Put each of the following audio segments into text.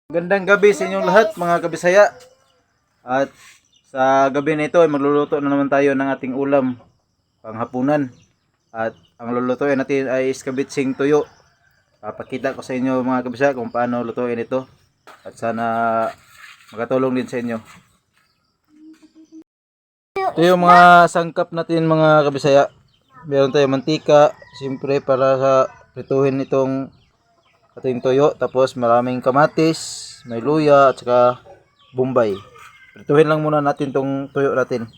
Gandang gabi sa inyong lahat mga kabisaya. At sa gabi na ito ay magluluto na naman tayo ng ating ulam panghapunan. At ang lulutuin natin ay iskabitsing tuyo. Papakita ko sa inyo mga kabisaya kung paano lutuin ito. At sana makatulong din sa inyo. Ito yung mga sangkap natin mga kabisaya. Meron tayong mantika, siyempre para sa prituhin itong ating tuyo. Tapos maraming kamatis, may luya at saka bombay. Prituhin lang muna natin tong tuyo natin.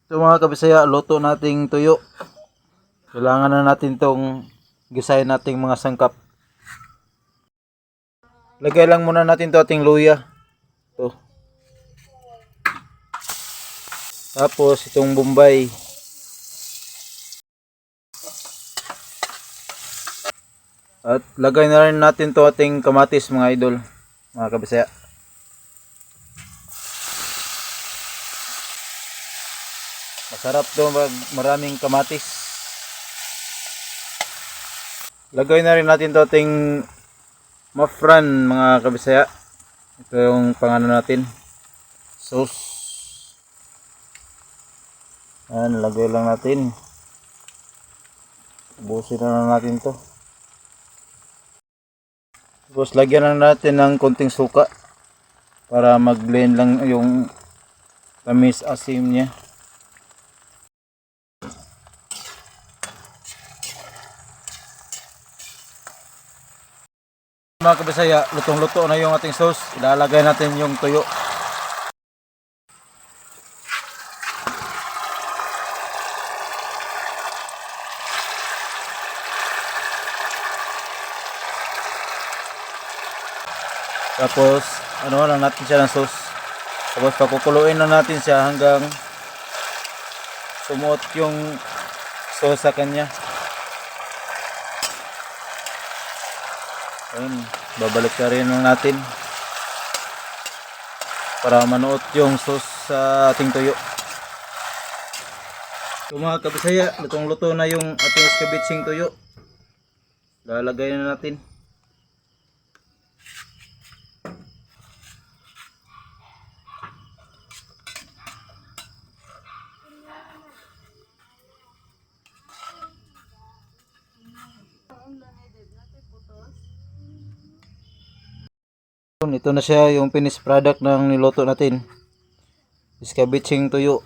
So mga kabisaya, luto nating tuyo. Kailangan na natin tong gisahin nating mga sangkap. Lagay lang muna natin to ating luya. To. Tapos itong bombay. At lagay na rin natin to ating kamatis mga idol, mga kabisaya. Masarap to maraming kamatis. Lagay na rin natin to ating mafran mga kabisaya. Ito yung pangano natin. Sauce. Ayan, lagay lang natin. Ubusin na natin to. Tapos lagyan lang natin ng konting suka para mag-blend lang yung tamis asim niya. Mga kabisaya, lutong-luto na yung ating sauce. Ilalagay natin yung tuyo. Tapos, ano lang natin siya ng sauce. Tapos, pakukuluin lang natin siya hanggang sumuot yung sauce sa kanya. Ayun, babalik na rin lang natin para manuot yung sauce sa ating tuyo. So mga kabisaya, lutong-luto na yung ating iskabitsing tuyo. Lalagay na natin. Ito na siya yung finished product ng niluto natin. Iskabitsing tuyo.